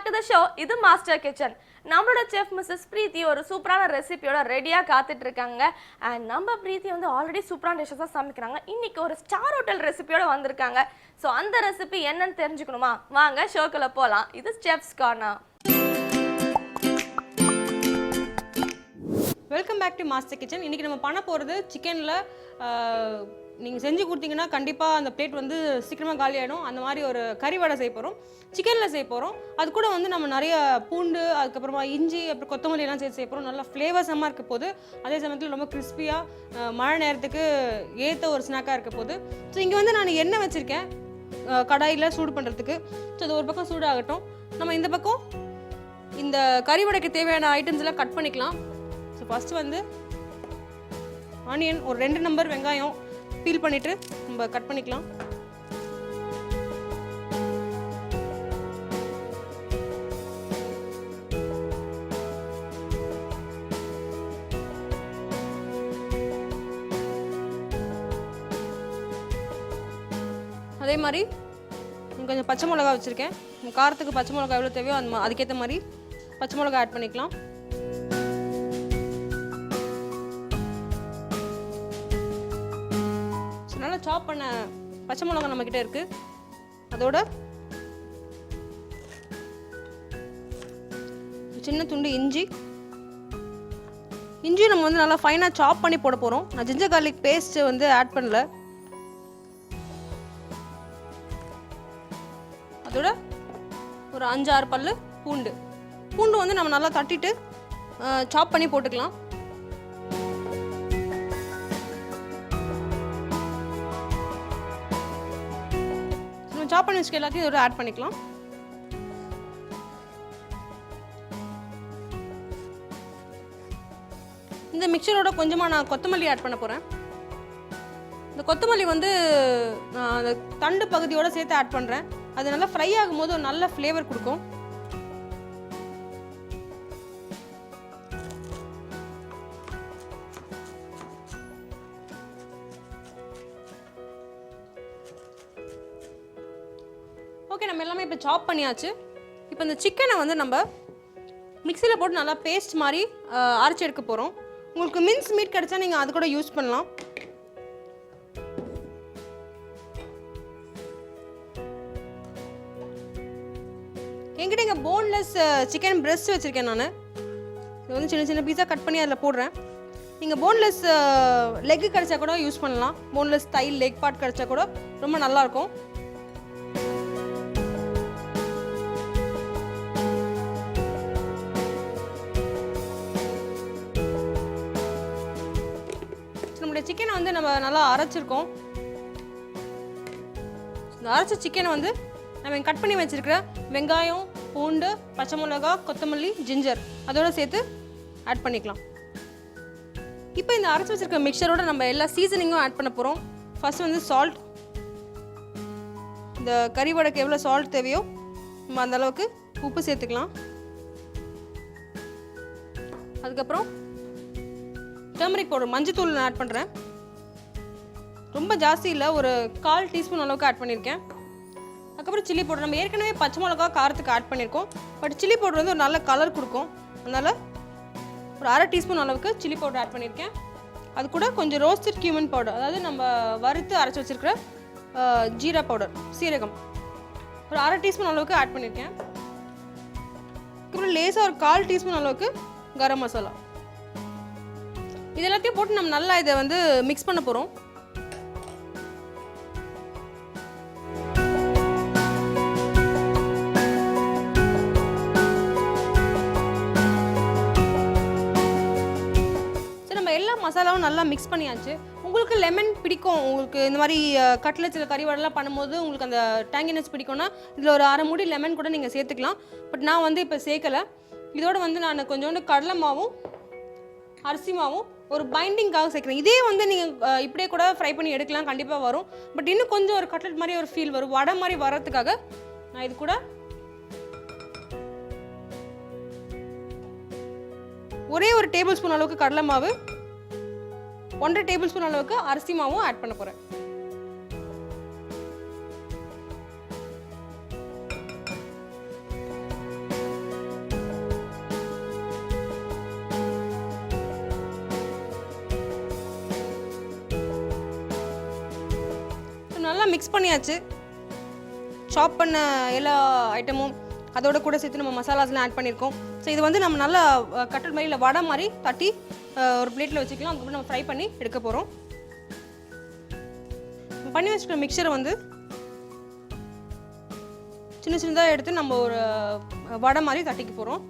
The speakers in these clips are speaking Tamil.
Back to the show. இது மாஸ்டர் கிச்சன். நம்மளோட செஃப் மிஸ்ஸஸ் பிரீத்தி ஒரு சூப்பரான ரெசிபியோட ரெடியா காத்துட்டு இருக்காங்க. அண்ட் நம்ம பிரீத்தி வந்து ஆல்ரெடி சூப்பரான டிஷ்ஷஸா சமைக்கிறாங்க. இன்னைக்கு ஒரு ஸ்டார் ஹோட்டல் ரெசிபியோட வந்திருக்காங்க. ஸோ அந்த ரெசிபி என்னன்னு தெரிஞ்சுக்கணுமா? வாங்க ஷோக்குள்ள போலாம். இது chef's corner. Welcome back to master kitchen. இன்றைக்கி நம்ம பண்ண போகிறது சிக்கனில் நீங்கள் செஞ்சு கொடுத்தீங்கன்னா கண்டிப்பாக அந்த பிளேட் வந்து சீக்கிரமாக காலியாகிடும். அந்த மாதிரி ஒரு கறி வடை செய்ய போகிறோம், சிக்கனில் செய்ய போகிறோம். அது கூட வந்து நம்ம நிறைய பூண்டு, அதுக்கப்புறமா இஞ்சி, அப்புறம் கொத்தமல்லி எல்லாம் சேர்த்து செய்ய போகிறோம். நல்லா ஃப்ளேவர்ஸமாக இருக்க போது, அதே சமயத்தில் ரொம்ப கிறிஸ்பியாக மழை நேரத்துக்கு ஏற்ற ஒரு ஸ்நாக்காக இருக்க போது. ஸோ இங்கே வந்து நான் எண்ணெய் வச்சுருக்கேன் கடாயில் சூடு பண்ணுறதுக்கு. ஸோ அது ஒரு பக்கம் சூடாகட்டும். நம்ம இந்த பக்கம் இந்த கறி வடைக்கு தேவையான ஐட்டம்ஸ் எல்லாம் கட் பண்ணிக்கலாம். ஸோ ஃபஸ்ட்டு வந்து ஆனியன் ஒரு 2 நம்பர் வெங்காயம் பீல் பண்ணிவிட்டு நம்ம கட் பண்ணிக்கலாம். அதே மாதிரி கொஞ்சம் பச்சை மிளகா வச்சுருக்கேன். காரத்துக்கு பச்சை மிளகா எவ்வளோ தேவையோ அதுக்கேற்ற மாதிரி பச்சை மிளகா ஆட் பண்ணிக்கலாம். சாப் பண்ண பச்சை மிளகா நம்மக்கிட்ட இருக்குது. அதோட சின்ன துண்டு இஞ்சி நம்ம வந்து நல்லா ஃபைனாக சாப் பண்ணி போட போகிறோம். நான் ஜிஞ்சர் கார்லிக் பேஸ்ட் வந்து ஆட் பண்ணல. அதோட ஒரு 5-6 பல்லு பூண்டு வந்து நம்ம நல்லா தட்டிட்டு சாப் பண்ணி போட்டுக்கலாம். சாப் பண்ணி வச்சுக்க எல்லாத்தையும் இதோட ஆட் பண்ணிக்கலாம். இந்த மிக்சரோட கொஞ்சமாக நான் கொத்தமல்லி ஆட் பண்ண போகிறேன். இந்த கொத்தமல்லி வந்து நான் அந்த தண்டு பகுதியோடு சேர்த்து ஆட் பண்ணுறேன். அது நல்லா ஃப்ரை ஆகும்போது ஒரு நல்ல ஃப்ளேவர் கொடுக்கும். ஓகே, நம்ம எல்லாமே இப்போ சாப் பண்ணியாச்சு. இப்போ இந்த சிக்கனை வந்து நம்ம மிக்சியில் போட்டு நல்லா பேஸ்ட் மாதிரி அரைச்சி எடுக்க போகிறோம். உங்களுக்கு மின்ஸ் மீட் கிடச்சா நீங்கள் அது கூட யூஸ் பண்ணலாம். என்கிட்ட இங்கே போன்லெஸ் சிக்கன் பிரெஸ்ட் வச்சுருக்கேன். நான் இது வந்து சின்ன சின்ன பீஸாக கட் பண்ணி அதில் போடுறேன். நீங்கள் போன்லெஸ் லெக்கு கிடச்சா கூட யூஸ் பண்ணலாம். போன்லெஸ் தைல் லெக் பார்ட் கிடச்சா கூட ரொம்ப நல்லாயிருக்கும். சிக்கனை வந்து நம்ம நல்லா அரைச்சிருக்கோம். இந்த அரைச்ச சிக்கனை வந்து நம்ம கட் பண்ணி வச்சிருக்கிற வெங்காயம், பூண்டு, பச்சை மிளகா, கொத்தமல்லி, ஜிஞ்சர் அதோட சேர்த்து ஆட் பண்ணிக்கலாம். இப்போ இந்த அரைச்சி வச்சிருக்க மிக்சரோட நம்ம எல்லா சீசனிங்கும் ஆட் பண்ண போகிறோம். ஃபர்ஸ்ட் வந்து சால்ட். இந்த கறி வடைக்கு எவ்வளோ சால்ட் தேவையோ நம்ம அந்த அளவுக்கு உப்பு சேர்த்துக்கலாம். அதுக்கப்புறம் டர்மரிக் பவுடர், மஞ்சத்தூள் நான் ஆட் பண்ணுறேன். ரொம்ப ஜாஸ்தி இல்லை, ஒரு 1/4 டீஸ்பூன் அளவுக்கு ஆட் பண்ணியிருக்கேன். அதுக்கப்புறம் சில்லி பவுடர். நம்ம ஏற்கனவே பச்சை மிளகா காரத்துக்கு ஆட் பண்ணியிருக்கோம். பட் சில்லி பவுடர் வந்து ஒரு நல்ல கலர் கொடுக்கும். அதனால் ஒரு 1/2 டீஸ்பூன் அளவுக்கு சில்லி பவுடர் ஆட் பண்ணியிருக்கேன். அது கூட கொஞ்சம் ரோஸ்டட் கியூமன் பவுடர், அதாவது நம்ம வறுத்து அரைச்சி வச்சுருக்கிற ஜீரா பவுடர், சீரகம் ஒரு 1/2 டீஸ்பூன் அளவுக்கு ஆட் பண்ணியிருக்கேன். அதுக்கப்புறம் லேசாக ஒரு 1/4 டீஸ்பூன் அளவுக்கு கரம் மசாலா. இது எல்லாத்தையும் போட்டு நம்ம நல்லா இதை வந்து மிக்ஸ் பண்ண போகிறோம். சரி, நம்ம எல்லா மசாலாவும் நல்லா மிக்ஸ் பண்ணியாச்சு. உங்களுக்கு லெமன் பிடிக்கும், உங்களுக்கு இந்த மாதிரி கட்லெட்ஸில் கறி வடைலாம் பண்ணும்போது உங்களுக்கு அந்த டேங்கினஸ் பிடிக்கும்னா இதில் ஒரு 1/2 மூடி லெமன் கூட நீங்கள் சேர்த்துக்கலாம். பட் நான் வந்து இப்போ சேர்க்கலை. இதோட வந்து நான் கொஞ்சோண்டு கடலை மாவும் அரிசி மாவும் ஒரு பைண்டிங்காக சேர்க்குறேன். இதே வந்து நீங்கள் இப்படியே கூட ஃப்ரை பண்ணி எடுக்கலாம், கண்டிப்பாக வரும். பட் இன்னும் கொஞ்சம் ஒரு கட்லெட் மாதிரி ஒரு ஃபீல் வரும், வடை மாதிரி வர்றதுக்காக நான் இது கூட ஒரே ஒரு டேபிள் ஸ்பூன் அளவுக்கு கடலை மாவு, 1.5 டேபிள் ஸ்பூன் அளவுக்கு அரிசி மாவும் ஆட் பண்ண போகிறேன். நல்லா மிக்ஸ் பண்ணியாச்சு. சாப் பண்ண எல்லா ஐட்டமும் அதோட கூட சேர்த்து நம்ம மசாலாஸ்லாம் ஆட் பண்ணியிருக்கோம். ஸோ இது வந்து நம்ம நல்லா கட்டல் மாதிரி இல்லை வடை மாதிரி தட்டி ஒரு பிளேட்டில் வச்சுக்கலாம். அதுக்கப்புறம் நம்ம ஃப்ரை பண்ணி எடுக்க போகிறோம். பண்ணி வச்சுக்கிற மிக்சரை வந்து சின்ன சின்னதாக எடுத்து நம்ம ஒரு வடை மாதிரி தட்டிக்க போகிறோம்.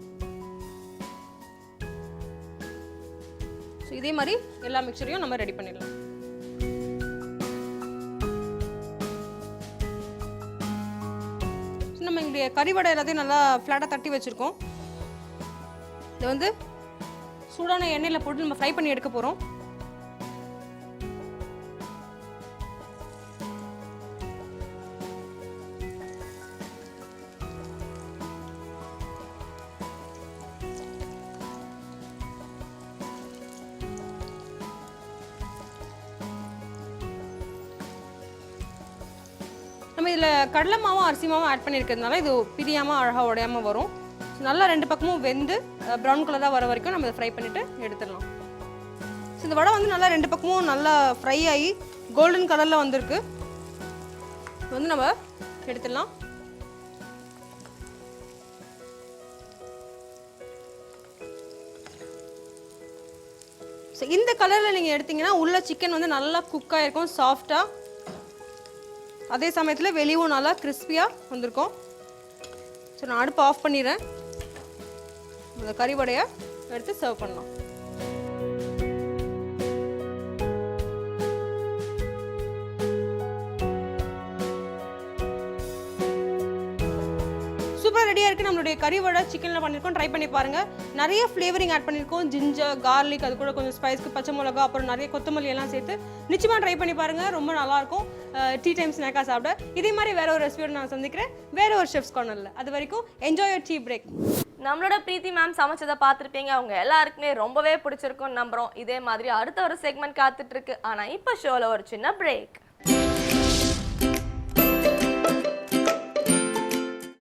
ஸோ இதே மாதிரி எல்லா மிக்சரையும் நம்ம ரெடி பண்ணிடலாம். நம்ம இங்கே கறிவடை எல்லாத்தையும் நல்லா ஃப்ளாட்டாக தட்டி வச்சுருக்கோம். இதை வந்து சூடான எண்ணெயில் போட்டு நம்ம ஃப்ரை பண்ணி எடுக்க போகிறோம். நம்ம இதில் கடலை மாவும் அரிசி மாவும் ஆட் பண்ணியிருக்கிறதுனால இது பிரியாமல் அழகாக உடையாமல் வரும். நல்லா 2 பக்கமும் வெந்து ப்ரௌன் கலராக வர வரைக்கும் நம்ம இதை ஃப்ரை பண்ணிவிட்டு எடுத்துடலாம். ஸோ இந்த வடை வந்து நல்லா 2 பக்கமும் நல்லா ஃப்ரை ஆகி கோல்டன் கலரில் வந்திருக்கு. இது வந்து நம்ம எடுத்துடலாம். ஸோ இந்த கலரில் நீங்கள் எடுத்தீங்கன்னா உள்ள சிக்கன் வந்து நல்லா குக்காக இருக்கும், சாஃப்டாக. அதே சமயத்தில் வெளியும் நல்லா கிறிஸ்பியாக வந்திருக்கும். ஸோ நான் அடுப்பு ஆஃப் பண்ணிடுறேன். இந்த கறிவடையை எடுத்து சர்வ் பண்ணலாம். சூப்பராக ரெடியாக இருக்குது நம்மளுடைய கறிவடை. சிக்கனில் பண்ணியிருக்கோம், ட்ரை பண்ணி பாருங்கள். நிறைய ஃப்ளேவரிங் ஆட் பண்ணியிருக்கோம். ஜிஞ்சர், கார்லிக், அது கூட கொஞ்சம் ஸ்பைஸ்க்கு பச்சை மிளகா, அப்புறம் நிறைய கொத்தமல்லி எல்லாம் சேர்த்து நிச்சயமாக ட்ரை பண்ணி பாருங்கள். ரொம்ப நல்லாயிருக்கும். டீ டைம் ஸ்நாக்காக சாப்பிட. இதே மாதிரி வேற ஒரு ரெசிபியோட நான் சந்திக்கிறேன் வேற ஒரு ஷெஃப்ஸ் கார்னரில். அது வரைக்கும் என்ஜாய் யுவர் டீ பிரேக். நம்மளோட பிரீத்தி மேம் சமைச்சதை பார்த்துருப்பீங்க. அவங்க எல்லாருக்குமே ரொம்பவே பிடிச்சிருக்கும்னு நம்புறோம். இதே மாதிரி அடுத்த ஒரு செக்மெண்ட் காத்துட்டு இருக்கு. ஆனால் இப்போ ஷோவில் ஒரு சின்ன பிரேக்.